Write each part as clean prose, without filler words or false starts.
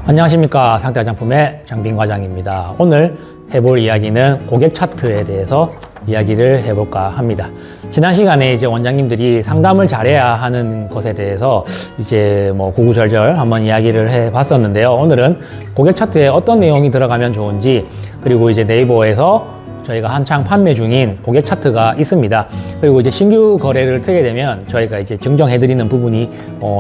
안녕하십니까. 상태 화장품의 장빈 과장입니다. 오늘 해볼 이야기는 고객 차트에 대해서 이야기를 해볼까 합니다. 지난 시간에 이제 원장님들이 상담을 잘해야 하는 것에 대해서 이제 구구절절 한번 이야기를 해 봤었는데요. 오늘은 고객 차트에 어떤 내용이 들어가면 좋은지, 그리고 이제 네이버에서 저희가 한창 판매 중인 고객 차트가 있습니다. 그리고 이제 신규 거래를 트게 되면 저희가 이제 증정해드리는 부분이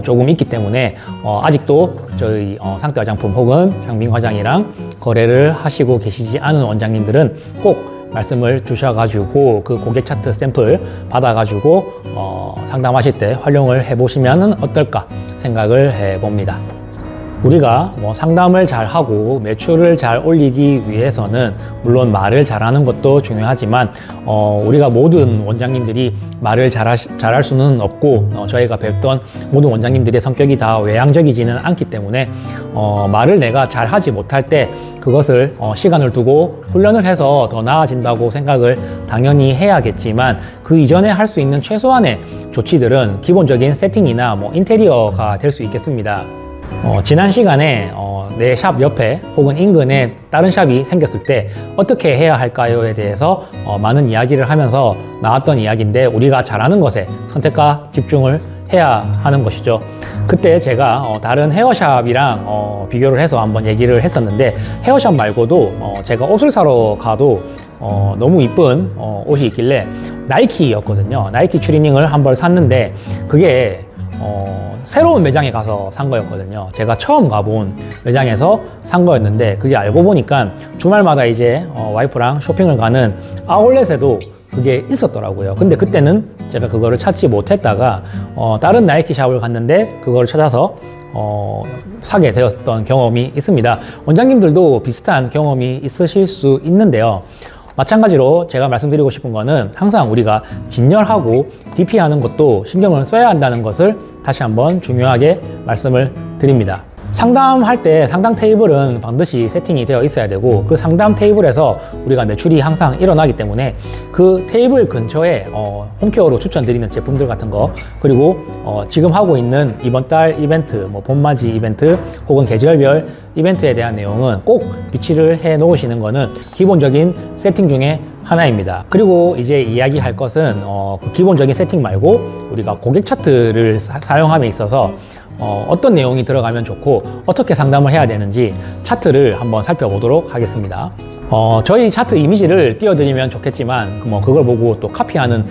조금 있기 때문에 아직도 저희 상태 화장품 혹은 장빈 과장이랑 거래를 하시고 계시지 않은 원장님들은 꼭 말씀을 주셔가지고 그 고객 차트 샘플 받아가지고 상담하실 때 활용을 해보시면 어떨까 생각을 해봅니다. 우리가 상담을 잘 하고 매출을 잘 올리기 위해서는 물론 말을 잘하는 것도 중요하지만 우리가 모든 원장님들이 말을 잘할 수는 없고 저희가 뵙던 모든 원장님들의 성격이 다 외향적이지는 않기 때문에 말을 내가 잘하지 못할 때 그것을 시간을 두고 훈련을 해서 더 나아진다고 생각을 당연히 해야겠지만, 그 이전에 할 수 있는 최소한의 조치들은 기본적인 세팅이나 인테리어가 될 수 있겠습니다. 지난 시간에 내 샵 옆에 혹은 인근에 다른 샵이 생겼을 때 어떻게 해야 할까요에 대해서 많은 이야기를 하면서 나왔던 이야기인데, 우리가 잘하는 것에 선택과 집중을 해야 하는 것이죠. 그때 제가 다른 헤어샵이랑 비교를 해서 한번 얘기를 했었는데, 헤어샵 말고도 제가 옷을 사러 가도 너무 이쁜 옷이 있길래 나이키였거든요. 나이키 추리닝을 한 벌 샀는데 그게 새로운 매장에 가서 산 거였거든요. 제가 처음 가본 매장에서 산 거였는데, 그게 알고 보니까 주말마다 이제 와이프랑 쇼핑을 가는 아울렛에도 그게 있었더라고요. 근데 그때는 제가 그거를 찾지 못했다가 다른 나이키 샵을 갔는데 그거를 찾아서 사게 되었던 경험이 있습니다. 원장님들도 비슷한 경험이 있으실 수 있는데요. 마찬가지로 제가 말씀드리고 싶은 거는, 항상 우리가 진열하고 DP하는 것도 신경을 써야 한다는 것을 다시 한번 중요하게 말씀을 드립니다. 상담할 때 상담 테이블은 반드시 세팅이 되어 있어야 되고, 그 상담 테이블에서 우리가 매출이 항상 일어나기 때문에 그 테이블 근처에 홈케어로 추천드리는 제품들 같은 거, 그리고 지금 하고 있는 이번 달 이벤트, 봄맞이 이벤트 혹은 계절별 이벤트에 대한 내용은 꼭 비치를 해 놓으시는 거는 기본적인 세팅 중에 하나입니다. 그리고 이제 이야기할 것은 그 기본적인 세팅 말고 우리가 고객 차트를 사용함에 있어서 어떤 내용이 들어가면 좋고 어떻게 상담을 해야 되는지 차트를 한번 살펴보도록 하겠습니다. 저희 차트 이미지를 띄워드리면 좋겠지만 그걸 보고 또 카피하는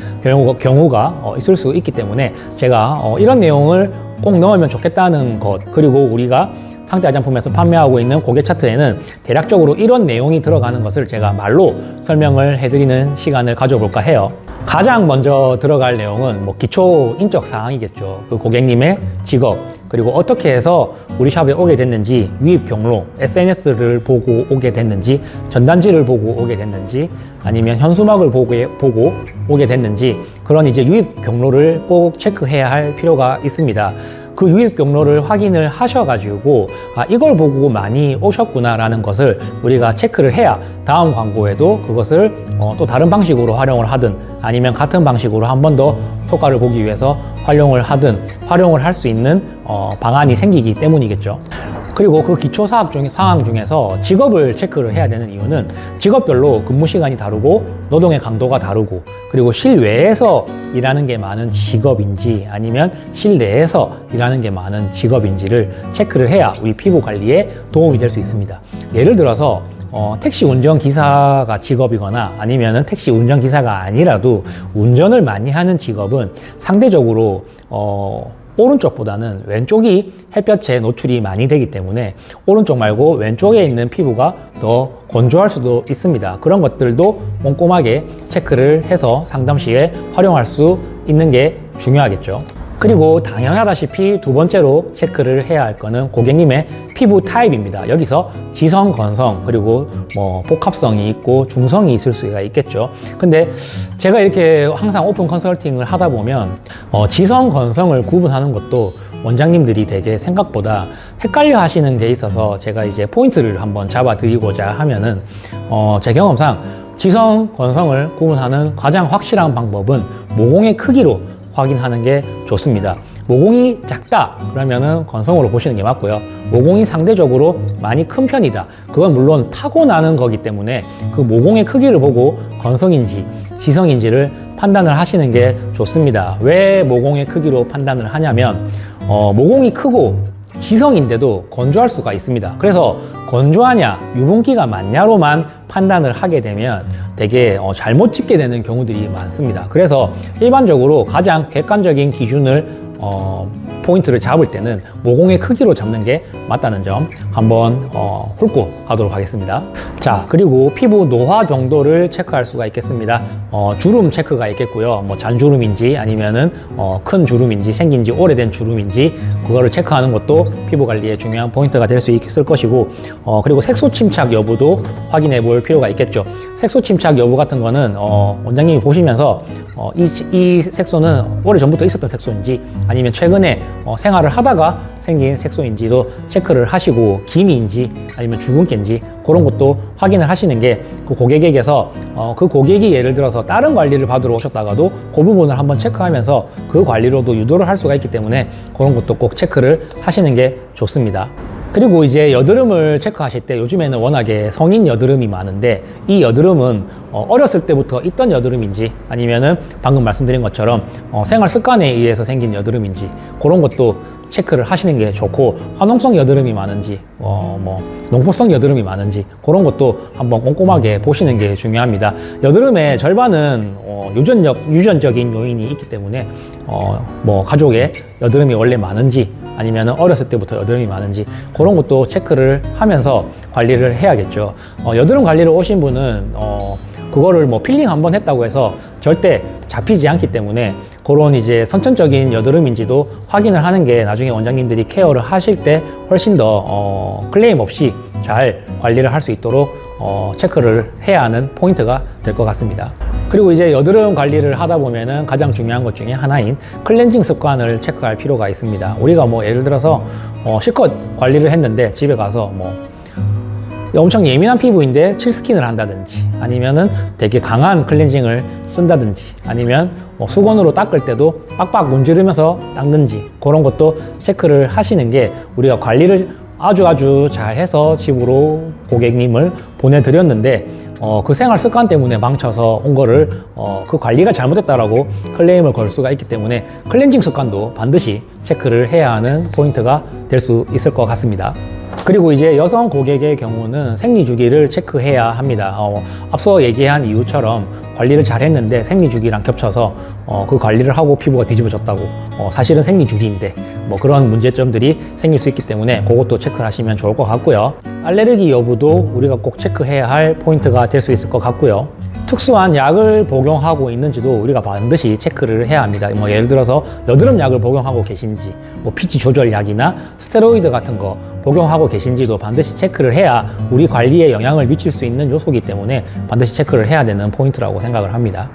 경우가 있을 수 있기 때문에 제가 이런 내용을 꼭 넣으면 좋겠다는 것, 그리고 우리가 상태 화장품에서 판매하고 있는 고객 차트에는 대략적으로 이런 내용이 들어가는 것을 제가 말로 설명을 해드리는 시간을 가져볼까 해요. 가장 먼저 들어갈 내용은 기초 인적 사항이겠죠. 그 고객님의 직업, 그리고 어떻게 해서 우리 샵에 오게 됐는지, 유입 경로, SNS를 보고 오게 됐는지, 전단지를 보고 오게 됐는지, 아니면 현수막을 보고 오게 됐는지, 그런 이제 유입 경로를 꼭 체크해야 할 필요가 있습니다. 그 유입 경로를 확인을 하셔가지고 이걸 보고 많이 오셨구나 라는 것을 우리가 체크를 해야 다음 광고에도 그것을 또 다른 방식으로 활용을 하든, 아니면 같은 방식으로 한 번 더 효과를 보기 위해서 활용을 하든 활용을 할 수 있는 방안이 생기기 때문이겠죠. 그리고 그 기초 상황 중에서 직업을 체크를 해야 되는 이유는, 직업별로 근무 시간이 다르고 노동의 강도가 다르고, 그리고 실외에서 일하는 게 많은 직업인지 아니면 실내에서 일하는 게 많은 직업인지를 체크를 해야 우리 피부 관리에 도움이 될 수 있습니다. 예를 들어서 택시 운전기사가 직업이거나 아니면 택시 운전기사가 아니라도 운전을 많이 하는 직업은 상대적으로 오른쪽보다는 왼쪽이 햇볕에 노출이 많이 되기 때문에 오른쪽 말고 왼쪽에 있는 피부가 더 건조할 수도 있습니다. 그런 것들도 꼼꼼하게 체크를 해서 상담 시에 활용할 수 있는 게 중요하겠죠. 그리고 당연하다시피 두 번째로 체크를 해야 할 거는 고객님의 피부 타입입니다. 여기서 지성, 건성, 그리고 복합성이 있고 중성이 있을 수가 있겠죠. 근데 제가 이렇게 항상 오픈 컨설팅을 하다 보면 지성, 건성을 구분하는 것도 원장님들이 되게 생각보다 헷갈려 하시는 게 있어서, 제가 이제 포인트를 한번 잡아 드리고자 하면은 제 경험상 지성, 건성을 구분하는 가장 확실한 방법은 모공의 크기로 확인하는 게 좋습니다. 모공이 작다 그러면은 건성으로 보시는 게 맞고요. 모공이 상대적으로 많이 큰 편이다. 그건 물론 타고나는 거기 때문에 그 모공의 크기를 보고 건성인지 지성인지를 판단을 하시는 게 좋습니다. 왜 모공의 크기로 판단을 하냐면 모공이 크고 지성인데도 건조할 수가 있습니다. 그래서 건조하냐 유분기가 많냐로만 판단을 하게 되면 되게 잘못 집게 되는 경우들이 많습니다. 그래서 일반적으로 가장 객관적인 기준을 포인트를 잡을 때는 모공의 크기로 잡는 게 맞다는 점 한번 훑고 가도록 하겠습니다. 자, 그리고 피부 노화 정도를 체크할 수가 있겠습니다. 주름 체크가 있겠고요. 뭐 잔주름인지 아니면은 큰 주름인지 생긴 지 오래된 주름인지 그거를 체크하는 것도 피부 관리에 중요한 포인트가 될 수 있을 것이고 그리고 색소 침착 여부도 확인해 볼 필요가 있겠죠. 색소 침착 여부 같은 거는 원장님이 보시면서 이 색소는 오래전부터 있었던 색소인지 아니면 최근에 생활을 하다가 생긴 색소인지도 체크를 하시고 기미인지 아니면 주근깨인지 그런 것도 확인을 하시는 게 그 고객에게서 그 고객이 예를 들어서 다른 관리를 받으러 오셨다가도 그 부분을 한번 체크하면서 그 관리로도 유도를 할 수가 있기 때문에 그런 것도 꼭 체크를 하시는 게 좋습니다. 그리고 이제 여드름을 체크하실 때 요즘에는 워낙에 성인 여드름이 많은데 이 여드름은 어렸을 때부터 있던 여드름인지 아니면은 방금 말씀드린 것처럼 생활 습관에 의해서 생긴 여드름인지 그런 것도 체크를 하시는 게 좋고 화농성 여드름이 많은지 농포성 여드름이 많은지 그런 것도 한번 꼼꼼하게 보시는 게 중요합니다. 여드름의 절반은 유전적인 요인이 있기 때문에 가족에 여드름이 원래 많은지 아니면 어렸을 때부터 여드름이 많은지 그런 것도 체크를 하면서 관리를 해야겠죠. 여드름 관리를 오신 분은 그거를 필링 한번 했다고 해서 절대 잡히지 않기 때문에 그런 이제 선천적인 여드름인지도 확인을 하는 게 나중에 원장님들이 케어를 하실 때 훨씬 더 클레임 없이 잘 관리를 할 수 있도록 체크를 해야 하는 포인트가 될 것 같습니다. 그리고 이제 여드름 관리를 하다 보면은 가장 중요한 것 중에 하나인 클렌징 습관을 체크할 필요가 있습니다. 우리가 예를 들어서 실컷 관리를 했는데 집에 가서 엄청 예민한 피부인데 칠스킨을 한다든지 아니면은 되게 강한 클렌징을 쓴다든지 아니면 수건으로 닦을 때도 빡빡 문지르면서 닦는지 그런 것도 체크를 하시는 게 우리가 관리를 아주 잘 해서 집으로 고객님을 보내드렸는데 그 생활 습관 때문에 망쳐서 온 거를 그 관리가 잘못됐다라고 클레임을 걸 수가 있기 때문에 클렌징 습관도 반드시 체크를 해야 하는 포인트가 될 수 있을 것 같습니다. 그리고 이제 여성 고객의 경우는 생리주기를 체크해야 합니다. 앞서 얘기한 이유처럼 관리를 잘 했는데 생리주기랑 겹쳐서 그 관리를 하고 피부가 뒤집어졌다고 사실은 생리주기인데 그런 문제점들이 생길 수 있기 때문에 그것도 체크하시면 좋을 것 같고요. 알레르기 여부도 우리가 꼭 체크해야 할 포인트가 될 수 있을 것 같고요. 특수한 약을 복용하고 있는지도 우리가 반드시 체크를 해야 합니다. 예를 들어서 여드름 약을 복용하고 계신지 피지 조절 약이나 스테로이드 같은 거 복용하고 계신지도 반드시 체크를 해야 우리 관리에 영향을 미칠 수 있는 요소이기 때문에 반드시 체크를 해야 되는 포인트라고 생각을 합니다.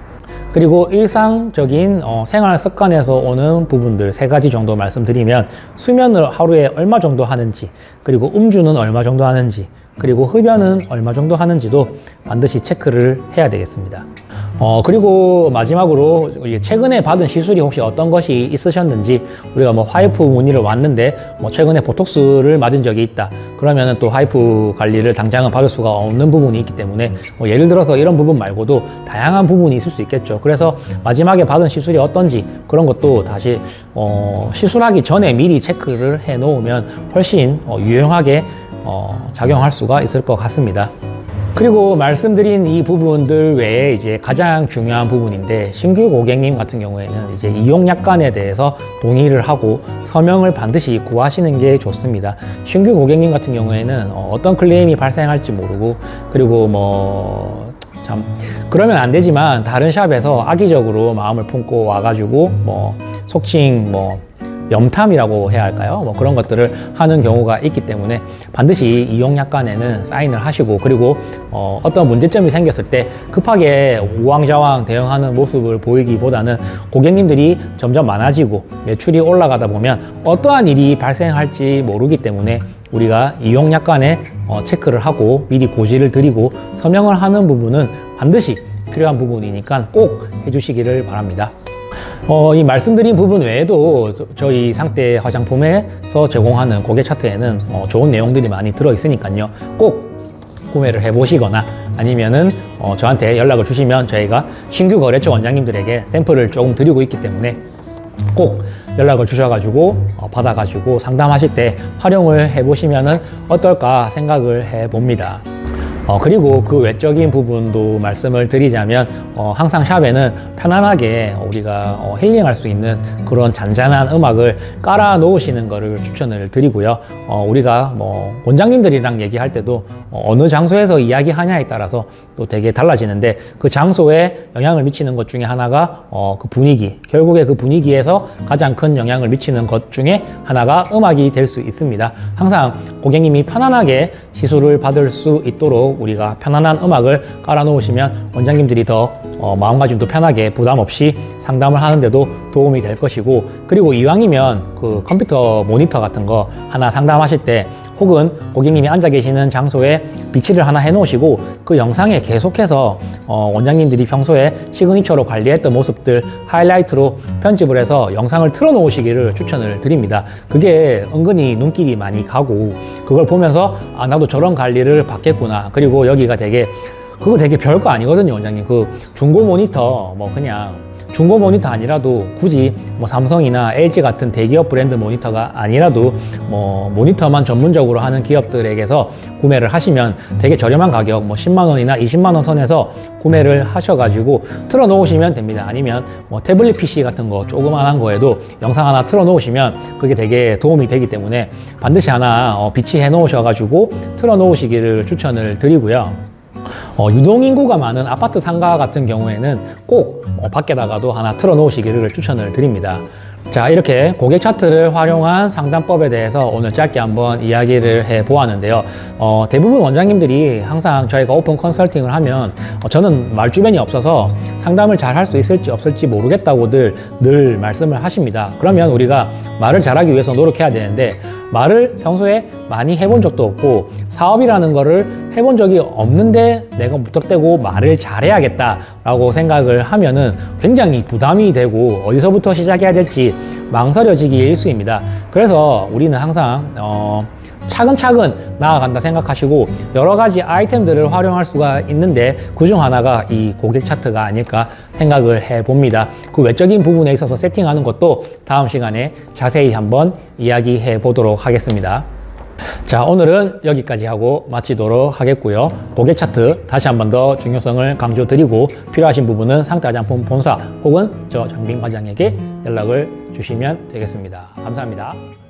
그리고 일상적인 생활 습관에서 오는 부분들 3가지 정도 말씀드리면 수면을 하루에 얼마 정도 하는지 그리고 음주는 얼마 정도 하는지 그리고 흡연은 얼마 정도 하는지도 반드시 체크를 해야 되겠습니다. 그리고 마지막으로 최근에 받은 시술이 혹시 어떤 것이 있으셨는지 우리가 화이프 문의를 왔는데 최근에 보톡스를 맞은 적이 있다 그러면은 또 화이프 관리를 당장은 받을 수가 없는 부분이 있기 때문에 예를 들어서 이런 부분 말고도 다양한 부분이 있을 수 있겠죠. 그래서 마지막에 받은 시술이 어떤지 그런 것도 다시 시술하기 전에 미리 체크를 해 놓으면 훨씬 유용하게 작용할 수가 있을 것 같습니다. 그리고 말씀드린 이 부분들 외에 이제 가장 중요한 부분인데 신규 고객님 같은 경우에는 이제 이용약관에 대해서 동의를 하고 서명을 반드시 구하시는 게 좋습니다. 신규 고객님 같은 경우에는 어떤 클레임이 발생할지 모르고 그리고 그러면 안 되지만 다른 샵에서 악의적으로 마음을 품고 와가지고 속칭 염탐이라고 해야 할까요? 그런 것들을 하는 경우가 있기 때문에 반드시 이용약관에는 사인을 하시고 그리고 어떤 문제점이 생겼을 때 급하게 우왕좌왕 대응하는 모습을 보이기보다는 고객님들이 점점 많아지고 매출이 올라가다 보면 어떠한 일이 발생할지 모르기 때문에 우리가 이용약관에 체크를 하고 미리 고지를 드리고 서명을 하는 부분은 반드시 필요한 부분이니까 꼭 해주시기를 바랍니다. 이 말씀드린 부분 외에도 저희 상태 화장품에서 제공하는 고객 차트에는 좋은 내용들이 많이 들어 있으니까요. 꼭 구매를 해보시거나 아니면은 저한테 연락을 주시면 저희가 신규 거래처 원장님들에게 샘플을 조금 드리고 있기 때문에 꼭 연락을 주셔가지고 받아가지고 상담하실 때 활용을 해보시면은 어떨까 생각을 해봅니다. 그리고 그 외적인 부분도 말씀을 드리자면 항상 샵에는 편안하게 우리가 힐링할 수 있는 그런 잔잔한 음악을 깔아 놓으시는 거를 추천을 드리고요. 우리가 뭐 원장님들이랑 얘기할 때도 어느 장소에서 이야기하냐에 따라서 또 되게 달라지는데 그 장소에 영향을 미치는 것 중에 하나가 그 분위기, 결국에 그 분위기에서 가장 큰 영향을 미치는 것 중에 하나가 음악이 될 수 있습니다. 항상 고객님이 편안하게 시술을 받을 수 있도록 우리가 편안한 음악을 깔아 놓으시면 원장님들이 더 마음가짐도 편하게 부담 없이 상담을 하는데도 도움이 될 것이고, 그리고 이왕이면 그 컴퓨터 모니터 같은 거 하나 상담하실 때 혹은 고객님이 앉아 계시는 장소에 비치를 하나 해 놓으시고 그 영상에 계속해서 원장님들이 평소에 시그니처로 관리했던 모습들 하이라이트로 편집을 해서 영상을 틀어 놓으시기를 추천을 드립니다. 그게 은근히 눈길이 많이 가고 그걸 보면서 아, 나도 저런 관리를 받겠구나. 그리고 여기가 그거 되게 별거 아니거든요, 원장님. 그 중고 모니터 뭐 그냥 중고 모니터 아니라도 굳이 뭐 삼성이나 LG 같은 대기업 브랜드 모니터가 아니라도 뭐 모니터만 전문적으로 하는 기업들에게서 구매를 하시면 되게 저렴한 가격 뭐 10만 원이나 20만 원 선에서 구매를 하셔가지고 틀어 놓으시면 됩니다. 아니면 뭐 태블릿 PC 같은 거 조그만한 거에도 영상 하나 틀어 놓으시면 그게 되게 도움이 되기 때문에 반드시 하나 비치해 놓으셔가지고 틀어 놓으시기를 추천을 드리고요. 유동인구가 많은 아파트 상가 같은 경우에는 꼭 밖에다가도 하나 틀어 놓으시기를 추천을 드립니다. 자, 이렇게 고객 차트를 활용한 상담법에 대해서 오늘 짧게 한번 이야기를 해 보았는데요. 대부분 원장님들이 항상 저희가 오픈 컨설팅을 하면 저는 말주변이 없어서 상담을 잘 할 수 있을지 없을지 모르겠다고들 늘 말씀을 하십니다. 그러면 우리가 말을 잘하기 위해서 노력해야 되는데 말을 평소에 많이 해본 적도 없고 사업이라는 거를 해본 적이 없는데 내가 무턱대고 말을 잘해야겠다라고 생각을 하면은 굉장히 부담이 되고 어디서부터 시작해야 될지 망설여지기 일쑤입니다. 그래서 우리는 항상 차근차근 나아간다 생각하시고 여러 가지 아이템들을 활용할 수가 있는데 그중 하나가 이 고객 차트가 아닐까 생각을 해봅니다. 그 외적인 부분에 있어서 세팅하는 것도 다음 시간에 자세히 한번 이야기해 보도록 하겠습니다. 자, 오늘은 여기까지 하고 마치도록 하겠고요. 고객 차트 다시 한 번 더 중요성을 강조드리고 필요하신 부분은 상태 화장품 본사 혹은 저 장빈 과장에게 연락을 주시면 되겠습니다. 감사합니다.